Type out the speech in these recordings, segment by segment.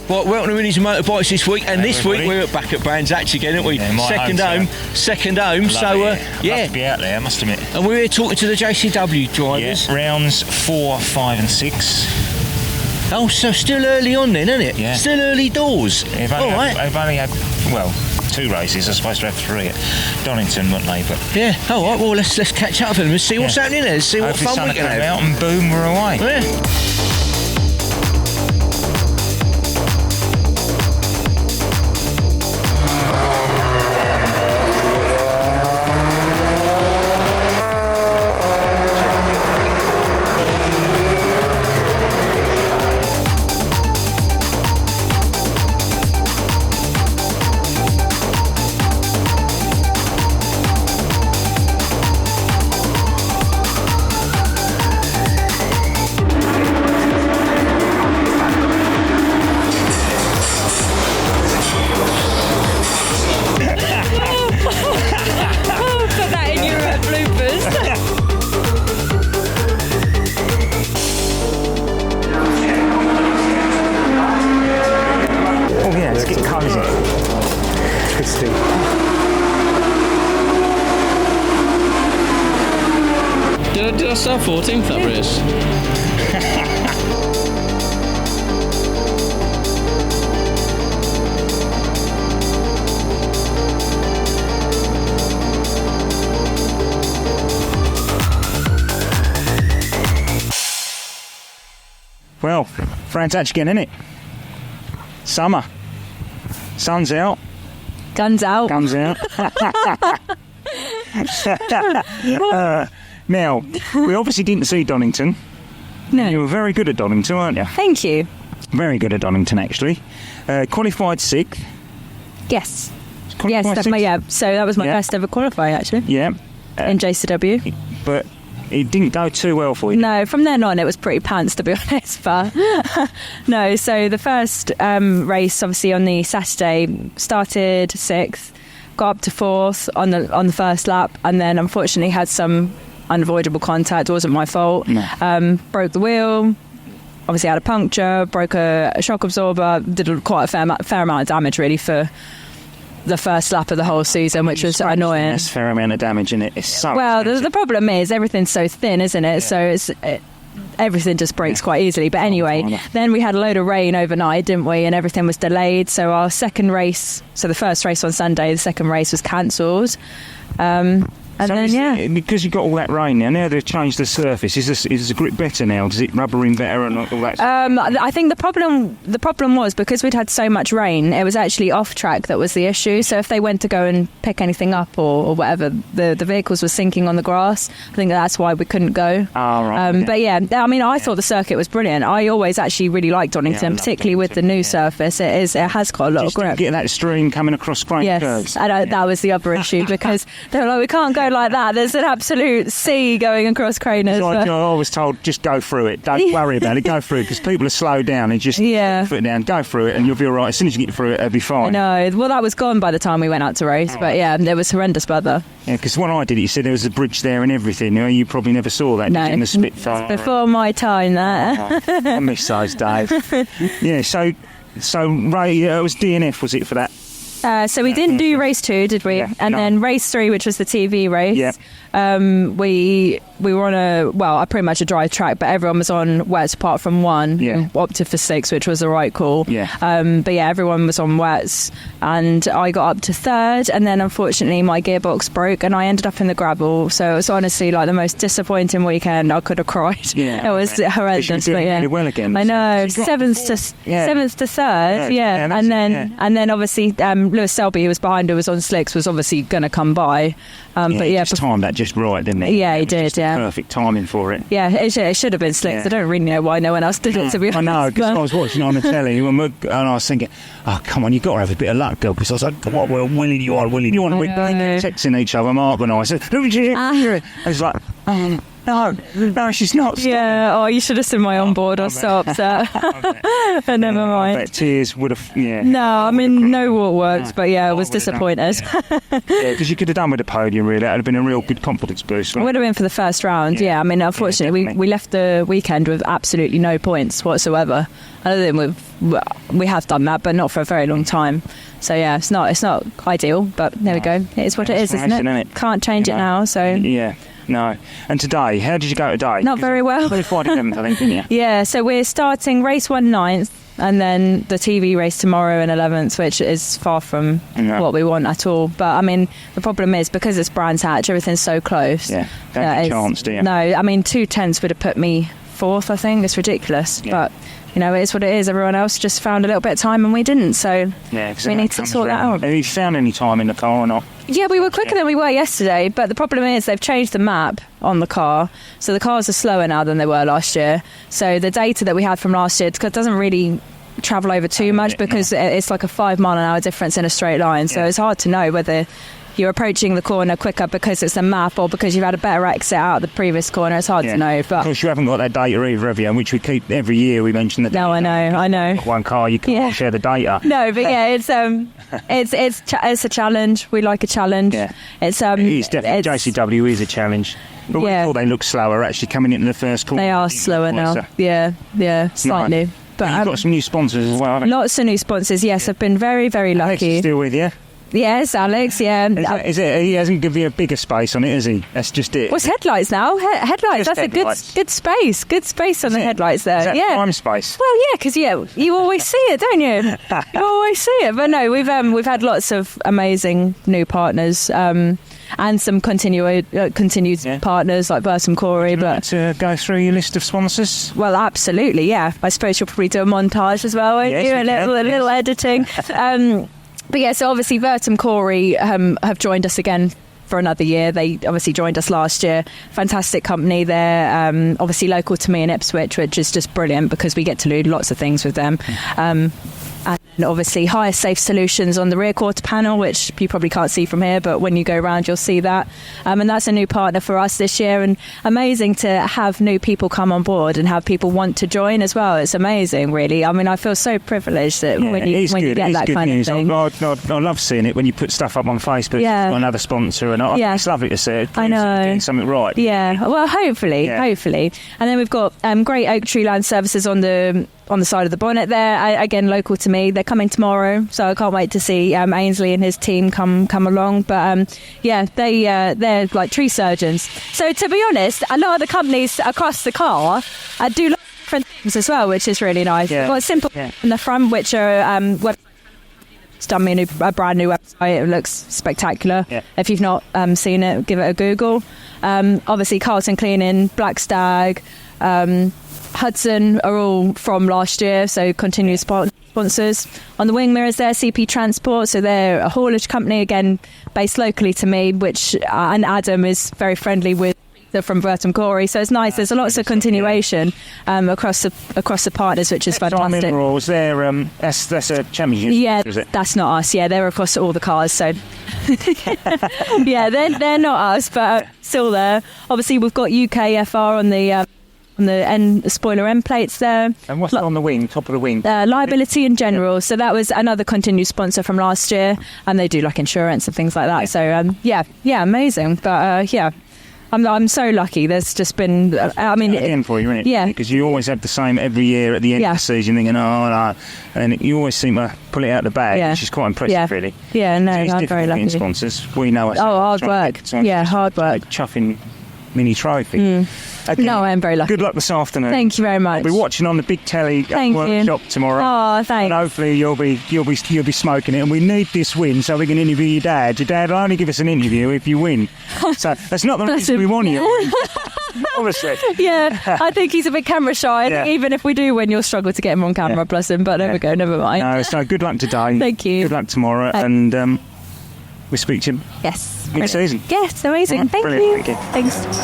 Well, welcome to Minis and Motorbikes this week, and this week we're back at Brands Hatch again, aren't we? Yeah, second home. So yeah, love to be out there, I must admit. And we're here talking to the JCW drivers. Yeah, rounds 4, 5, and 6. Oh, so still early on then, isn't it? Yeah. Still early doors. I've only had 2 races. I'm supposed to have 3 at Donington, weren't they? But yeah. All right. Well, let's catch up with them and see what's happening there. See what fun we can have. Out and boom, we're away. Yeah. Did I start 14th that race? Well, Brands Hatch again, innit? Summer. Sun's out. Guns out. Guns out. Now, we obviously didn't see Donington. No. You were very good at Donington, weren't you? Thank you. Very good at Donington, actually. Qualified 6th. Yes. Qualified Yes, sixth? so that was my first ever qualifying, actually. Yeah. In JCW. But it didn't go too well for you. No, from then on it was pretty pants, to be honest. But no, so the first race, obviously on the Saturday, started 6th, got up to 4th on the first lap, and then unfortunately had some unavoidable contact. It wasn't my fault. No. Broke the wheel. Obviously had a puncture, broke a shock absorber, did quite a fair amount of damage really for the first lap of the whole season, which was annoying. That's a fair amount of damage in it. It's so well, the problem is everything's so thin, isn't it? Yeah. So everything just breaks quite easily. But anyway, then we had a load of rain overnight, didn't we? And everything was delayed. So our second race, so the first race on Sunday, the second race was cancelled. And so then, because you got all that rain now they've changed the surface. Is the grip better now? Does it rubber in better and all that? I think the problem was because we'd had so much rain, it was actually off track that was the issue. So if they went to go and pick anything up or whatever, the vehicles were sinking on the grass. I think that's why we couldn't go. Oh, right. But yeah, I mean, I thought the circuit was brilliant. I always actually really liked Donington, particularly with the new surface. It has got a lot of grip. Get that stream coming across great curves. Yes, that was the other issue because they were like, we can't go like that. There's an absolute sea going across Craners. I was told, just go through it. Don't worry about it. Go through it because people are slowed down and just put it down. Go through it and you'll be all right. As soon as you get through it, it'll be fine. I know. Well, that was gone by the time we went out to race. But yeah, there was horrendous weather. Yeah, because when I did it, you said there was a bridge there and everything. You probably never saw that, did you, in the Spitfire? Before my time, there. I miss those days. Yeah, so Ray, it was DNF, was it, for that? So we didn't do race 2, did we? Yeah, and then race 3, which was the TV race. Yeah. We were on pretty much a dry track, but everyone was on wets apart from one. Yeah. Opted for 6, which was the right call. Yeah. But yeah, everyone was on wets, and I got up to 3rd, and then unfortunately my gearbox broke, and I ended up in the gravel. So it was honestly like the most disappointing weekend. I could have cried. Yeah. It was horrendous. But yeah, really well again. I know. 7th to 3rd. Yeah. And then obviously Lewis Selby, who was behind, who was on slicks, was obviously going to come by. But yeah, just timed that just right, didn't he? Yeah, he did. Yeah, perfect timing for it. Yeah, it should have been slicks. Yeah. I don't really know why no one else did it, to be honest. I know, because I was watching on the telly and I was thinking, oh, come on, you've got to have a bit of luck, girl, because I was like, come on, well, Willie, you want to be texting each other, Mark and I. I said, it's like, No, she's not. Yeah, oh, you should have seen my onboard or stopped. But never mind. I bet tears would have, No, I mean, no what worked, but I was disappointed. Because you could have done with a podium, really. That would have been a real good confidence boost. It would have been for the first round, I mean, unfortunately, we left the weekend with absolutely no points whatsoever. Other than we have done that, but not for a very long time. So it's not ideal, but there we go. It is what it is, isn't it? Can't change it now, so... Yeah. No. And today, how did you go today? Not very well. Qualified 11th, I think, didn't you? Yeah, so we're starting race 1 9th, and then the TV race tomorrow in 11th, which is far from what we want at all. But I mean, the problem is because it's Brands Hatch, everything's so close. Yeah, don't have a chance, do you? No, I mean 2 tenths would have put me 4th. I think it's ridiculous, but. It is what it is. Everyone else just found a little bit of time and we didn't, so we need to sort that out. Have you found any time in the car or not? Yeah, we were quicker than we were yesterday, but the problem is they've changed the map on the car, so the cars are slower now than they were last year. So the data that we had from last year doesn't really travel over too much because it's like a 5 mile an hour difference in a straight line, so it's hard to know whether you're approaching the corner quicker because it's a map or because you've had a better exit out of the previous corner. It's hard to know. But of course, you haven't got that data either, have you? Which we keep every year. We mention that. No, I know. One car, you can't share the data. No, but it's a challenge. We like a challenge. Yeah, it's definitely JCW is a challenge. But we thought they look slower actually coming into the first corner. They are slower now. Yeah, slightly. But you've got some new sponsors as well, haven't you? Lots of new sponsors. Yes, I've been very, very lucky. Alex is still with you? Yes, Alex, yeah. Is it, he hasn't given you a bigger space on it, has he? That's just it. What's headlights now? Headlights, that's headlights. a good space. Good space on the headlights there. Is that prime space? Well, yeah, because you always see it, don't you? You always see it. But no, we've had lots of amazing new partners. And some continued partners like Vertum Corey. But to go through your list of sponsors? Well, absolutely, yeah. I suppose you'll probably do a montage as well, won't you? A little editing. But yeah, so obviously Vertum Corey have joined us again for another year. They obviously joined us last year. Fantastic company. They're obviously local to me in Ipswich, which is just brilliant because we get to do lots of things with them. And obviously Hire Safe Solutions on the rear quarter panel, which you probably can't see from here, but when you go around you'll see that. And that's a new partner for us this year, and amazing to have new people come on board and have people want to join as well. It's amazing, really. I mean, I feel so privileged that when you get that kind of thing. I love seeing it when you put stuff up on Facebook for another sponsor, and it's lovely to see it. I know. Doing something right. Yeah, well, hopefully. And then we've got great Oak Tree Land Services on the side of the bonnet there, again local to me. They're coming tomorrow, so I can't wait to see Ainsley and his team come along. But they're like tree surgeons. So to be honest, a lot of the companies across the car do lots of different things as well, which is really nice. We've got Simple in the front, which are done me a brand new website. It looks spectacular. If you've not seen it, give it a Google. Obviously Carlton Cleaning, Black Stag, Hudson are all from last year, so continued sponsors. On the wing mirrors there, CP Transport, so they're a haulage company, again based locally to me, which and Adam is very friendly with from Vertum Corey, so it's nice. There's lots of continuation across the partners, which is fantastic. Was there that's a championship? Yeah, is it? That's not us. Yeah, they're across all the cars, so yeah, they're not us, but still there. Obviously, we've got UKFR on the end spoiler end plates there. And what's on the wing, top of the wing? Liability in general. So that was another continued sponsor from last year, and they do like insurance and things like that. So amazing. But I'm so lucky. There's just been, I mean, again for you, isn't it? Yeah, because you always have the same every year at the end of the season, thinking, and you always seem to pull it out of the bag, which is quite impressive, really. Yeah, no, I'm very lucky. Sponsors, we know us. Hard work. Hard work. Chuffing mini trophy. Okay. No, I am very lucky. Good luck this afternoon. Thank you very much. I'll be watching on the big telly workshop tomorrow. Oh, thanks. And hopefully you'll be smoking it. And we need this win so we can interview your dad. Your dad will only give us an interview if you win. So that's not the reason we want you. Obviously. Yeah, I think he's a bit camera shy. I think even if we do win, you'll struggle to get him on camera, bless him. But there we go, never mind. No, so good luck today. Thank you. Good luck tomorrow. And we speak to him. Yes. Next season. Yes, amazing. Right, Thank brilliant. you. Thank you. Thanks.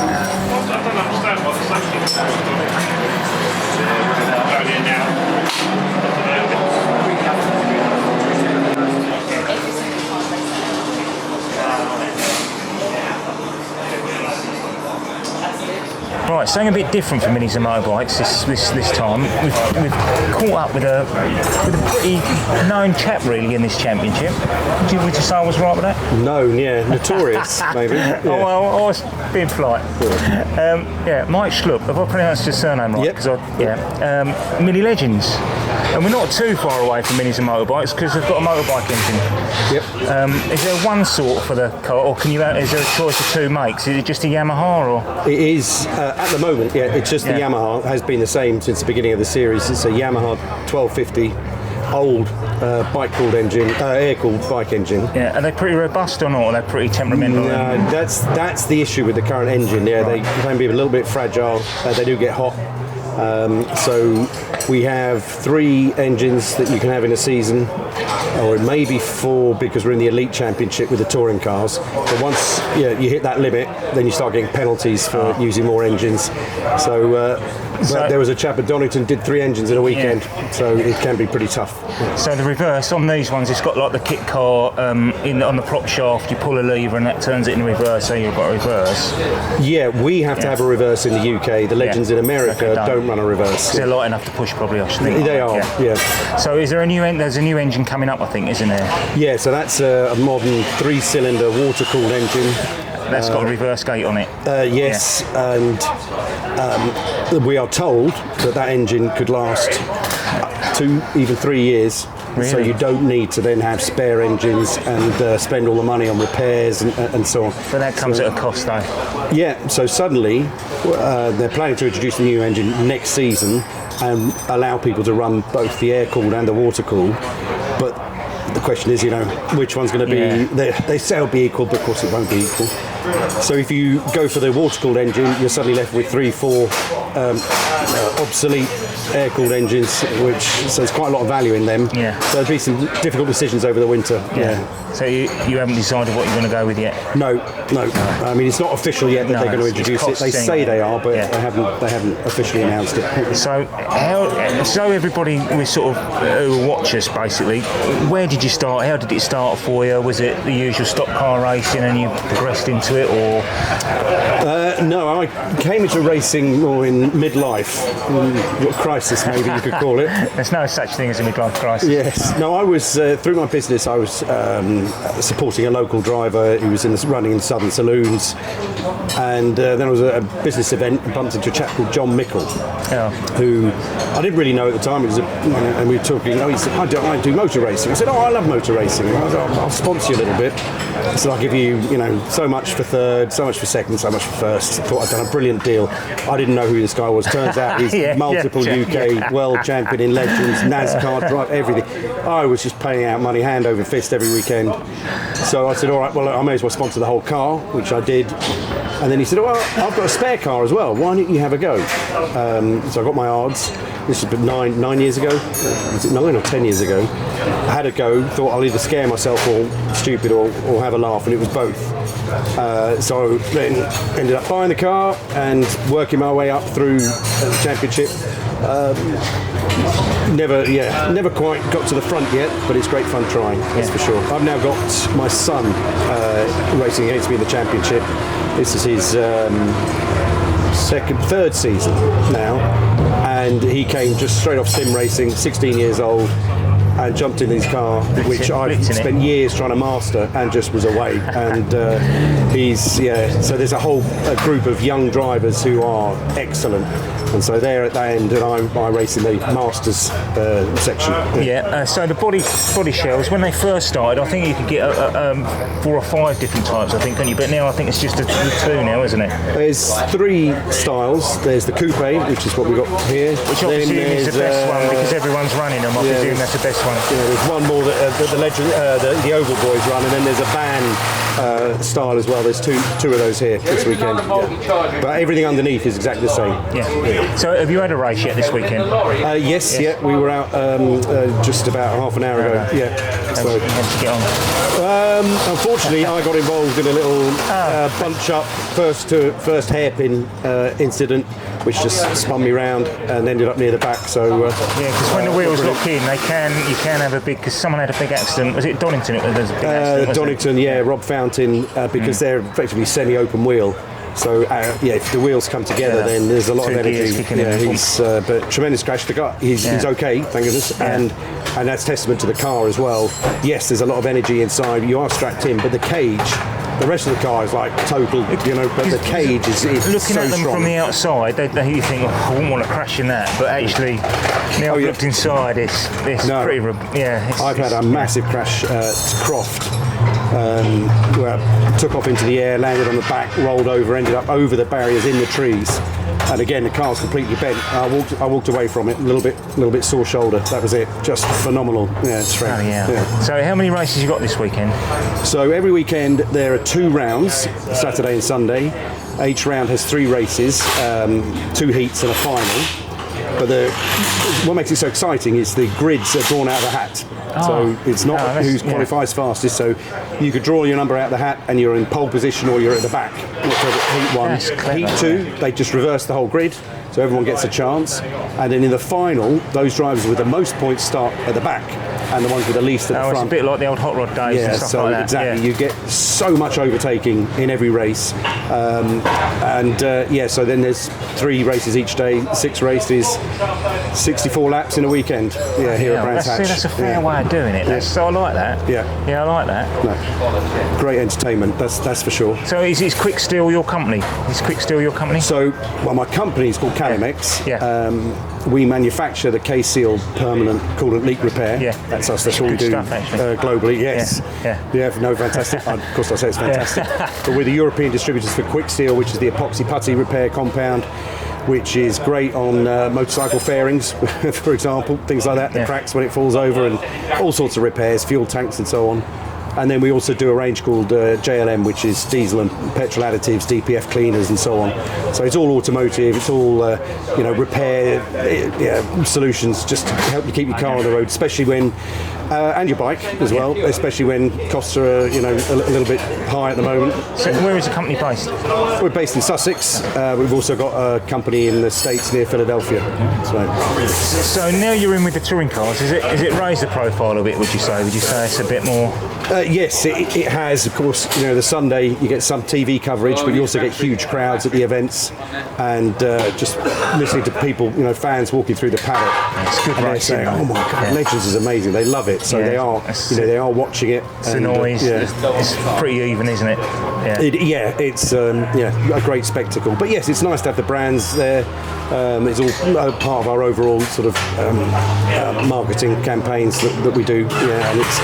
something a bit different for Minis and Motorbikes this time. We've caught up with a pretty known chap really in this championship. Would you say I was right with that? Known, yeah, notorious maybe. Yeah. Oh well, I was being polite. Mike Schlup. Have I pronounced your surname right? Yep. Mini Legends, and we're not too far away from Minis and Motorbikes because they've got a motorbike engine. Yep. Is there one sort for the car, or is there a choice of two makes? Is it just a Yamaha, or? It is at the moment. Yeah, it's just the Yamaha. It has been the same since the beginning of the series. It's a Yamaha 1250, old air-cooled bike engine. Yeah, are they pretty robust or not? Are they pretty temperamental? No, that's the issue with the current engine. Yeah, They can be a little bit fragile. They do get hot. So we have 3 engines that you can have in a season, or it may be 4 because we're in the Elite Championship with the touring cars. But once you hit that limit, then you start getting penalties for using more engines. So there was a chap at Donington did 3 engines in a weekend, so it can be pretty tough. So the reverse on these ones, it's got like the kit car on the prop shaft. You pull a lever and that turns it in reverse. So you've got a reverse. Yeah, we have to have a reverse in the UK. The Legends in America don't run a reverse. They're light enough to push, probably. I should think. They are. Yeah. So is there there's a new engine coming up, I think, isn't there? Yeah. So that's a modern 3-cylinder water-cooled engine. That's got a reverse gate on it. Yes, and we are told that engine could last 2, even 3 years. Really? So you don't need to then have spare engines and spend all the money on repairs and so on. But that comes at a cost, though. Yeah, so suddenly they're planning to introduce a new engine next season and allow people to run both the air-cooled and the water-cooled. But the question is, which one's going to be... They say it'll be equal, but of course it won't be equal. So if you go for the water-cooled engine, you're suddenly left with 3-4 obsolete air-cooled engines, so there's quite a lot of value in them. Yeah. So there'll be some difficult decisions over the winter. Yeah. So you haven't decided what you're going to go with yet? No. I mean, it's not official yet that they're going to introduce it. They say they are, but they haven't officially announced it. So everybody was sort of who watch us basically. Where did you start? How did it start for you? Was it the usual stock car racing and you progressed into it, or? No, I came into racing more in midlife. Crisis, maybe you could call it. There's no such thing as a midlife crisis. Yes. No, I was through my business. I was supporting a local driver who was running in Southern Saloons, and then I was at a business event and bumped into a chap called John Mickle, who I didn't really know at the time. It was and we were talking. He said, "I do motor racing." I said, "I love motor racing. I'll sponsor you a little bit." So I'll give you, so much for third, so much for second, so much for first. Thought I'd done a brilliant deal. I didn't know who this guy was. Turns out he's multiple UK world champion in Legends, NASCAR drive, everything. I was just paying out money hand over fist every weekend. So I said, all right, well, I may as well sponsor the whole car, which I did. And then he said, well, I've got a spare car as well. Why don't you have a go? So I got my odds. This was 9 years ago. Was it 9 or 10 years ago? I had a go. Thought I'll either scare myself or stupid or have a laugh, and it was both. So then ended up buying the car and working my way up through the championship. Never quite got to the front yet, but it's great fun trying, that's for sure. I've now got my son racing against me in the championship. This is his third season now, and he came just straight off sim racing, 16 years old, and jumped in his car, which I've spent years trying to master, and just was away. And so there's a whole group of young drivers who are excellent, and so they're at that end, and I'm racing the Masters section. So the body shells, when they first started, I think you could get 4 or 5 different types, I think, couldn't you? But now I think it's just the 2 now, isn't it? There's 3 styles. There's the coupe, which is what we've got here. Which obviously is the best one because everyone's running them. I presume that's the best one. There's one more that the Legend, the Oval Boys run, and then there's a van style as well. There's two of those here this weekend. But everything underneath is exactly the same. So have you had a race yet this weekend? Yes. We were out just about half an hour ago. So how did you get on? Unfortunately, I got involved in a little bunch up first hairpin incident, which just spun me round and ended up near the back. So because when the wheels lock in, you can have a big. Because someone had a big accident. Was it Donington? There's a big accident. Donington, Rob Fountain, because they're effectively semi-open wheel. So if the wheels come together, then there's a lot of energy. But tremendous crash. The guy, he's okay, thank goodness, and that's testament to the car as well. Yes, there's a lot of energy inside. You are strapped in, but the cage. The rest of the car is like total, but the cage is looking so at them strong. from the outside, you think, I wouldn't want to crash in that, but actually, now I've looked inside, it's pretty, I've had a massive crash to Croft, where I took off into the air, landed on the back, rolled over, ended up over the barriers in the trees. And again, the car's completely bent. I walked away from it, a little bit sore shoulder. That was it. Just phenomenal. Strength. Yeah. So how many races you got this weekend? So every weekend there are 2 rounds, Saturday and Sunday. Each round has 3 races, 2 heats and a final. But what makes it so exciting is the grids are drawn out of the hat. So it's not who qualifies fastest. So you could draw your number out of the hat and you're in pole position or you're at the back. Heat 1. Heat 2, they just reverse the whole grid. So everyone gets a chance. And then in the final, those drivers with the most points start at the back and the ones with the least at the front. It's a bit like the old hot rod days and stuff like that. Exactly. You get so much overtaking in every race. So then there's 3 races each day, 6 races, 64 laps in a weekend here at Brands Hatch. That's a fair way of doing it. So I like that. Yeah, I like that. No. Great entertainment, that's for sure. So is Quick Steel your company? So, my company is called Calimex. We manufacture the K-Seal permanent coolant leak repair. That's us. That's all we do globally. Yes. No, fantastic. Of course, I say it's fantastic. But we're the European distributors for Quick Steel, which is the epoxy putty repair compound, which is great on motorcycle fairings, for example, things like that. The cracks when it falls over, and all sorts of repairs, fuel tanks, and so on. And then we also do a range called JLM, which is diesel and petrol additives, DPF cleaners, and so on. So it's all automotive. It's all repair solutions, just to help you keep your car on the road, especially when and your bike as well, especially when costs are a little bit high at the moment. So where is the company based? We're based in Sussex. We've also got a company in the States near Philadelphia. So now you're in with the touring cars. Is it raised the profile a bit? Would you say it's a bit more? Yes, it has. Of course, the Sunday you get some TV coverage, but you also get huge crowds at the events, and just listening to people, fans walking through the paddock. It's good racing. Saying, "Oh my God, Legends is amazing." They love it, so they are. They are watching it. It's the noise. It's pretty even, isn't it? It's a great spectacle. But yes, it's nice to have the brands there. It's all part of our overall sort of marketing campaigns that we do. And it's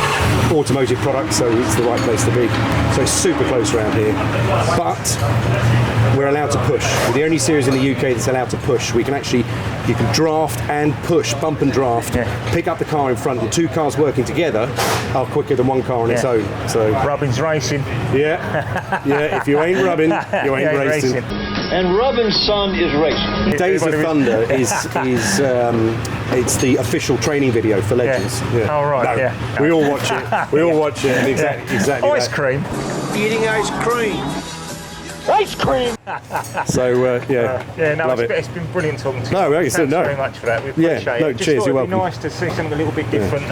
automotive products, so it's the right place to be. So it's super close around here. But we're allowed to push. We're the only series in the UK that's allowed to push. You can draft and push, bump and draft, pick up the car in front, and 2 cars working together are quicker than 1 car on its own. So Rubbin's racing. If you ain't rubbing, you ain't racing. And Rubbin's son is racing. Days of Thunder is it's the official training video for Legends. Oh right. No, we all watch it. We all watch it. Exactly. Ice cream. Eating ice cream. Ice cream! Love it. It's been brilliant talking to you. Thanks very much for that. We appreciate it. Cheers, you're welcome. It'd be nice to see something a little bit different,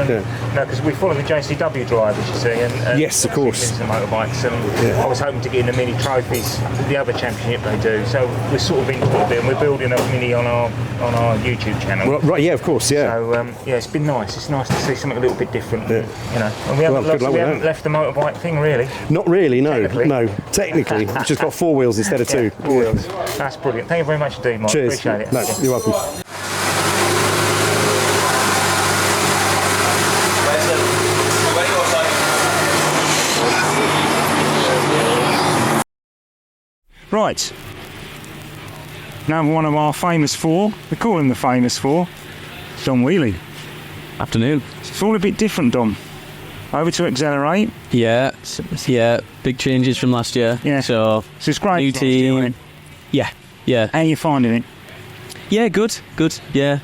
because we follow the JCW drivers, you see, and yes, of course, Minis and Motorbikes, and I was hoping to get in the mini trophies, the other championship they do. So we're sort of into it a bit, and we're building a mini on our YouTube channel. Right, of course, So it's been nice. It's nice to see something a little bit different. And we haven't left the motorbike thing really. Not really, no. Technically, we've just got 4 wheels instead of 2. 4 wheels. That's brilliant. Thank you very much indeed, Mike. Cheers. Appreciate it. No, you're welcome. Right. Now one of our famous 4. We call him the famous 4. Dom Wheatley. Afternoon. It's all a bit different, Dom. Over to Accelerate. Yeah. Big changes from last year. Yeah. So it's great. New team. Yeah. How are you finding it? Yeah, good. Yeah.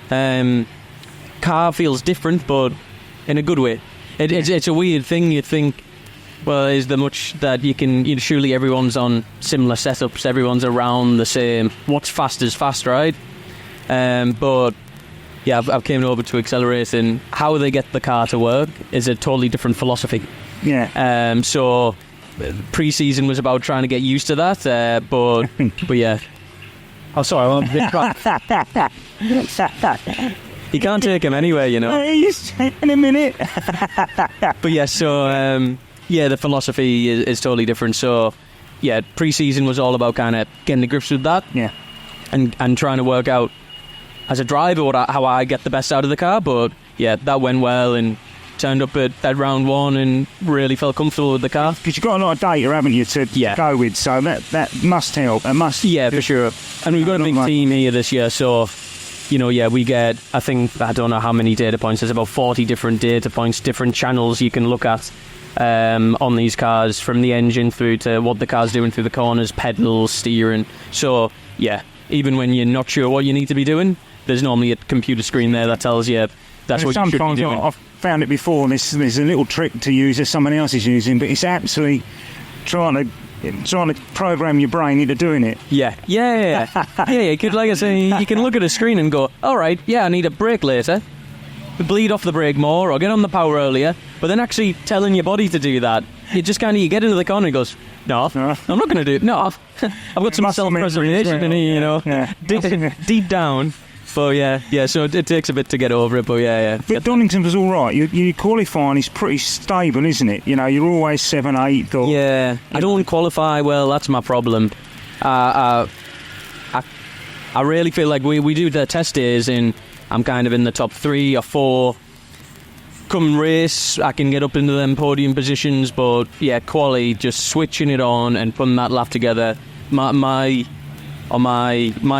Car feels different, but in a good way. It's a weird thing. You'd think, well, is there much that you can? Surely everyone's on similar setups. Everyone's around the same. What's fast is fast, right? But yeah, I've came over to Accelerate, and how they get the car to work is a totally different philosophy. Yeah. So pre-season was about trying to get used to that, but yeah. Oh, sorry. You can't take him anywhere, you know. In a minute. But yeah, so the philosophy is totally different. So yeah, pre-season was all about kind of getting the grips with that, Yeah. and trying to work out as a driver how I get the best out of the car. But yeah, that went well and turned up at round one and really felt comfortable with the car. Because you've got a lot of data, haven't you, to go with, so that must help. Yeah, for sure. And we've got a big team here this year, so we get, I don't know how many data points. There's about 40 different data points, different channels you can look at on these cars, from the engine through to what the car's doing through the corners, pedals, steering. So yeah, even when you're not sure what you need to be doing, there's normally a computer screen there that tells you that's what you should be doing. I've found it before, and there's a little trick to use that someone else is using, but it's absolutely trying to program your brain into doing it. Yeah. You could, like I say, you can look at a screen and go, all right, yeah, I need a brake later, bleed off the brake more, or get on the power earlier. But then actually telling your body to do that, you just you get into the corner and goes, no, I'm not going to do it. No, I've got some self-preservation in here, you know, deep down. But yeah, so it takes a bit to get over it, but yeah. But Donington was all right. Your qualifying is pretty stable, isn't it? You know, you're always 7, 8. Or, yeah, I don't qualify well. That's my problem. I really feel like we do the test days, and I'm kind of in the top 3 or 4. Come race, I can get up into them podium positions, but yeah, quali, just switching it on and putting that lap together. My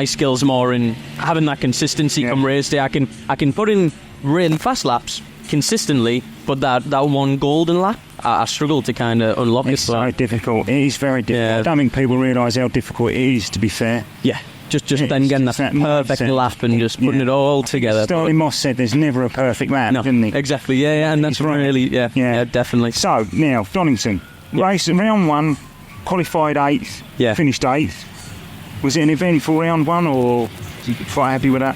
skills more in having that consistency come race day. I can put in really fast laps consistently, but that one golden lap, I struggle to kind of unlock it. It's so difficult. It is very difficult. Yeah. I don't think people realise how difficult it is, to be fair. Yeah, just then getting that perfect lap and just putting it all together. Sterling Moss said there's never a perfect lap, didn't he? Exactly, yeah, and that's really, yeah, definitely. So, now, Donington, race round 1, qualified 8th, finished 8th. Was it an eventful round 1, or was you quite happy with that?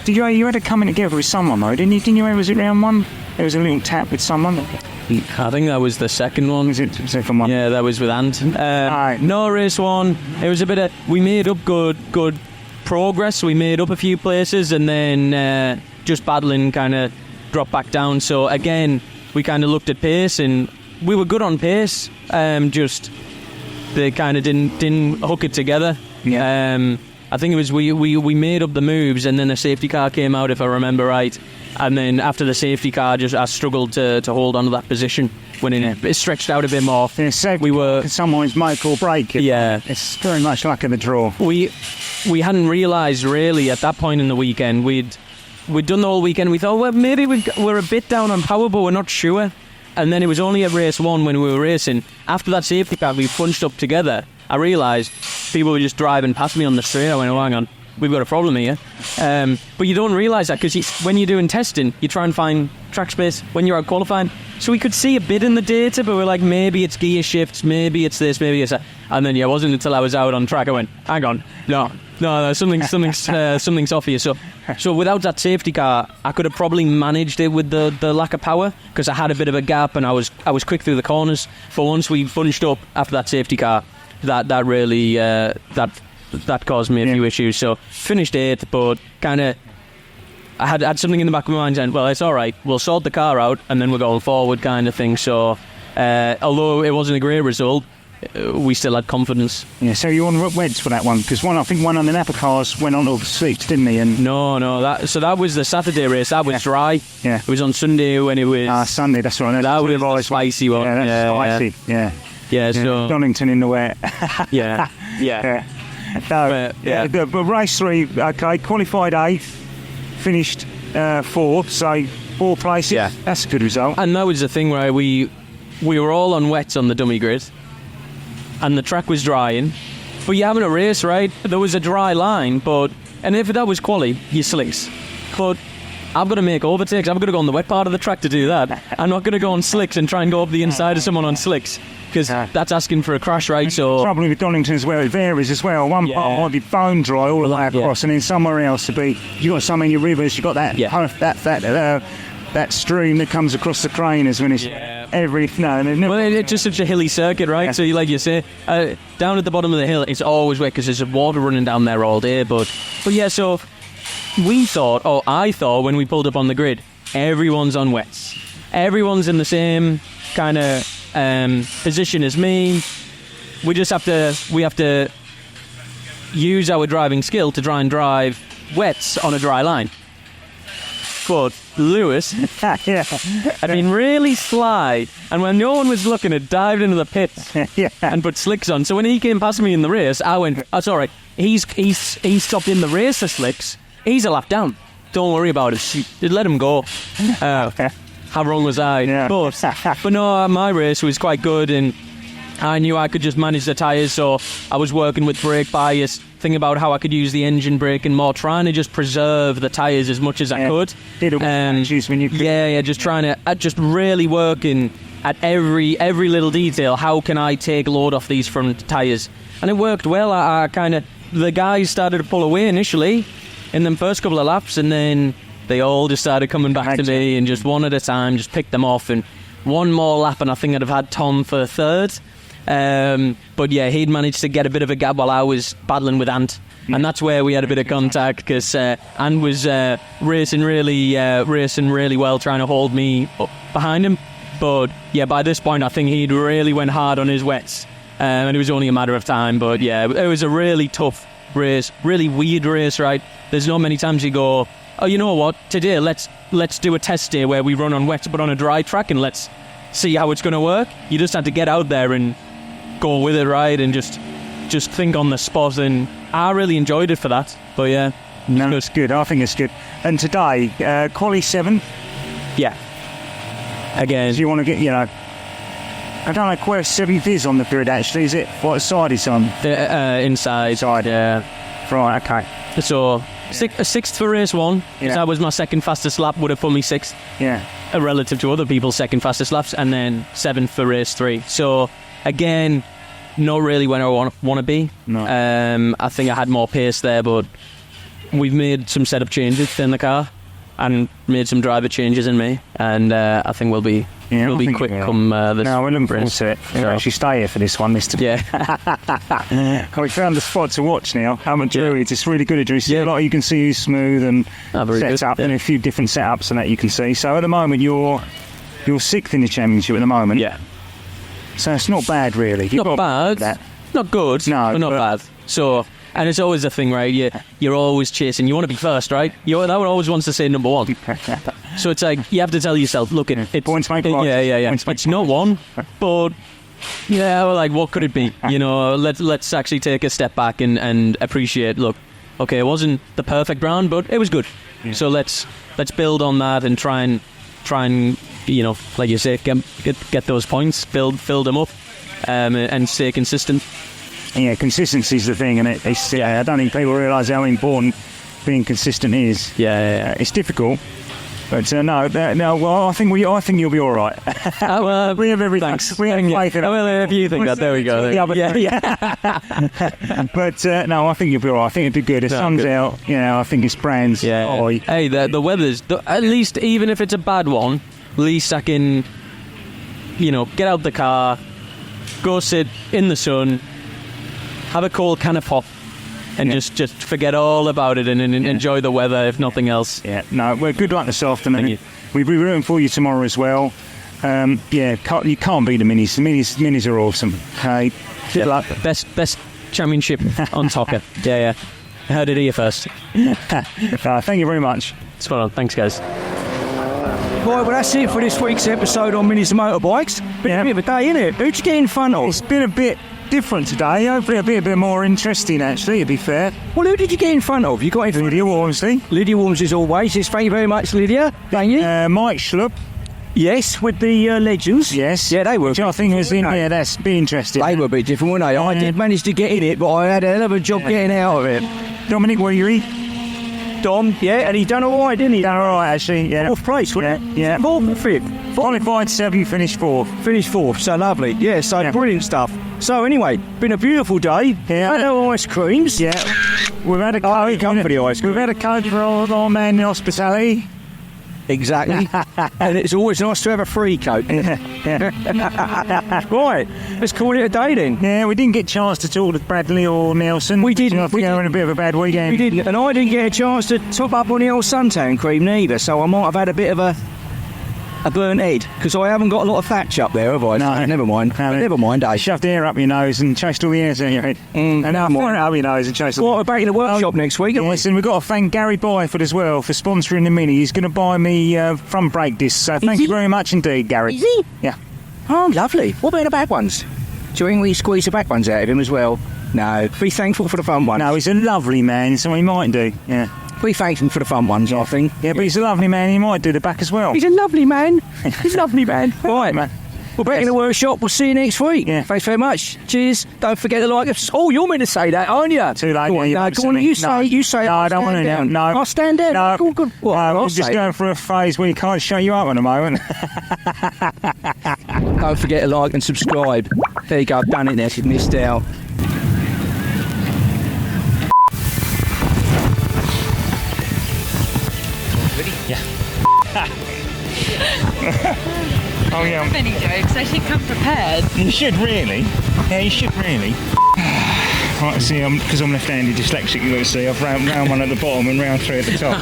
Did you had to come in together with someone though, didn't you? Was it round 1? There was a little tap with someone. I think that was the second one. Was it the second one? Yeah, that was with Ant. No, race 1. It was a bit of, we made up good progress. We made up a few places, and then just battling kind of dropped back down. So again, we kind of looked at pace, and we were good on pace. Just they kind of didn't hook it together. Yeah. I think it was we made up the moves, and then a safety car came out, if I remember right. And then after the safety car, I struggled to hold on to that position when it stretched out a bit more. We were someone's make or break. It's very much luck of the draw. We hadn't realised really at that point in the weekend. We'd done the whole weekend. We thought, well, maybe we're a bit down on power, but we're not sure. And then it was only at race 1 when we were racing. After that safety car, we punched up together. I realised people were just driving past me on the straight. I went, oh, hang on, we've got a problem here. But you don't realise that, because when you're doing testing, you try and find track space when you're out qualifying. So we could see a bit in the data, but we're like, maybe it's gear shifts, maybe it's this, maybe it's that. And then it wasn't until I was out on track I went, hang on, no, something's off here. So without that safety car, I could have probably managed it with the lack of power, because I had a bit of a gap and I was quick through the corners. For once we bunched up after that safety car, that really that caused me a few issues. So finished 8th, but kind of I had something in the back of my mind saying, well, it's all right, we'll sort the car out and then we're going forward, kind of thing. So although it wasn't a great result, we still had confidence. Yeah, so you were on weds for that one, because I think one on the Napa cars went on to 6, didn't he? And no, that was the Saturday race. That was dry. Yeah, it was on Sunday when it was. Sunday. That's right. That was a spicy one. Yeah, that's spicy. Yeah. So Donington in the wet. yeah. But race 3, okay, qualified 8th, finished 4th, so 4 places. Yeah, that's a good result. And that was the thing where we were all on wets on the dummy grid, and the track was drying. But you're having a race, right? There was a dry line, and if that was quali, you slicks. But I've got to make overtakes. I've got to go on the wet part of the track to do that. I'm not going to go on slicks and try and go up the inside of someone on slicks, because that's asking for a crash, right? So the trouble with Donington is where it varies as well. One part might be bone dry all the way across, and then somewhere else to be, you got some in your rivers, you got that that stream that comes across the craners when it's it's just such a hilly circuit, right? Yeah. So like you say, down at the bottom of the hill, it's always wet because there's water running down there all day. But yeah, so I thought when we pulled up on the grid, everyone's on wets. Everyone's in the same kind of position as me. We have to use our driving skill to try and drive wets on a dry line. But Lewis had been really sly, and when no one was looking, had dived into the pits and put slicks on. So when he came past me in the race, I went, "Oh, sorry, he's stopped in the race for slicks. He's a lap down. Don't worry about it. Just let him go." How wrong was I? Yeah. But no, my race was quite good, and I knew I could just manage the tyres, so I was working with brake bias, thinking about how I could use the engine braking more, trying to just preserve the tyres as much as I could. Just trying to just really working at every little detail. How can I take load off these front tyres? And it worked well. The guys started to pull away initially in the first couple of laps, and then they all just started coming back to me, and just one at a time, just picked them off. And one more lap, and I think I'd have had Tom for third. But yeah, he'd managed to get a bit of a gap while I was battling with Ant, and that's where we had a bit of contact, because Ant was racing really well, trying to hold me up behind him. But yeah, by this point I think he'd really went hard on his wets, and it was only a matter of time. But yeah, it was a really tough race, really weird race, right? There's not many times you go, "Oh, you know what, today let's do a test day where we run on wets but on a dry track, and let's see how it's going to work." You just had to get out there and go with it, right, and just think on the spot, and I really enjoyed it for that. But yeah, it's good. I think it's good. And today, quali 7. Yeah. Again, do you want to get, I don't know where 7th is on the grid actually. Is it what side it's on? The inside. Side. Yeah. Right. Okay. So a 6th for race 1. Yeah. That was my second fastest lap. Would have put me 6th. Yeah. Relative to other people's second fastest laps, and then 7th for race 3. So again, not really where I want to be. No. I think I had more pace there, but we've made some setup changes in the car and made some driver changes in me, and I think we'll be quick come this. No, we're looking forward race. to it. We'll actually stay here for this one. Yeah. We found the spot to watch now. Haven't you? It's really good. You can see who's smooth and set up, and a few different setups and that you can see. So at the moment you're 6th in the championship at the moment. Yeah. So it's not bad, really. Not bad. Not good. No, but not bad. So, and it's always a thing, right? You're always chasing. You want to be first, right? That one always wants to say number 1. So it's like you have to tell yourself, look, it's points make points. Yeah. It's not 1, but what could it be? Let's actually take a step back and appreciate. Look, okay, it wasn't the perfect round, but it was good. Yeah. So let's build on that and try and like you say, get those points, fill them up, and stay consistent. Yeah, consistency's the thing, and I don't think people realise how important being consistent is. Yeah. It's difficult, but well, I think you'll be all right. We have every thanks. We have faith in it. Well, if you think that, there we go. But no, I think you'll be all right. I think it'd be good. The sun's out. I think it's brands. Yeah. Oh, hey, the weather's at least, even if it's a bad one, at least I can, get out the car, go sit in the sun, have a cold can of pop, and just forget all about it and enjoy the weather, if nothing else. Yeah, no, well, good luck this afternoon. Thank you. We'll be rooting for you tomorrow as well. You can't beat the Minis. The Minis are awesome. Okay, good luck. Best championship on Tocker. Yeah. I heard it here first. Thank you very much. Spot on. Thanks, guys. Right, well, that's it for this week's episode on Minis and Motorbikes. Been a bit of a day, innit? Who'd you get in front of? It's been a bit different today. Hopefully it'll be a bit more interesting, actually, to be fair. Well, who did you get in front of? You got in front Lydia Walmsley. Lydia Walmsley, as always. Yes, thank you very much, Lydia. Thank you. Mike Schlup. Yes, with the Legends. Yes. Yeah, they were. Which I think was in there. That's be interesting. They were a bit different, weren't they? I did manage to get in it, but I had a hell of a job getting out of it. Dominic, where you eat? Dom, yeah, and he done all right, didn't he? Done all right, actually, yeah. 4th place, wasn't it? Yeah. 4th and 5th. Qualified 7, finished 4th. Finished 4th, so lovely. Yeah, so brilliant stuff. So anyway, been a beautiful day. Yeah. Had our ice creams. Yeah. We've had a code. Come for the ice cream. We've had a code for our man in hospitality. Exactly. And it's always nice to have a free coat. Right, let's call it a day then. Yeah, we didn't get a chance to talk to Bradley or Nelson. We didn't. I think they were in a bit of a bad weekend. We didn't, and I didn't get a chance to top up on the old suntan cream neither, so I might have had a bit of a burnt head, because I haven't got a lot of thatch up there, have I? No. Never mind. Never mind, eh? Shoved air up your nose and chased all the air out your head. And now thrown it up your nose and chased all We're back in the workshop next week, aren't we? Listen, we've got to thank Gary Byford as well for sponsoring the Mini. He's going to buy me front brake discs, so thank you very much indeed, Gary. Is he? Yeah. Oh, lovely. What about the back ones? Do you think we squeeze the back ones out of him as well? No. Be thankful for the front ones. No, he's a lovely man, so he might do. Yeah. We thank him for the front ones, I think. Yeah, but he's a lovely man. He might do the back as well. He's a lovely man. He's a lovely man. Right, man. We're back in the workshop. We'll see you next week. Yeah. Thanks very much. Cheers. Don't forget to like us. Oh, you're meant to say that, aren't you? Too late. Go on, yeah, go on. You say it. No, I don't want to now. No. I'll stand down. No. Go on, go on. What? I'm just going through a phase where you can't show you up at the moment. Don't forget to like and subscribe. There you go. I've done it now if you've missed out. Oh yeah. Many jokes. I should come prepared. You should really. Yeah, you should really. Right, see, because I'm left-handed dyslexic, you got to see, I've round one at the bottom and round three at the top.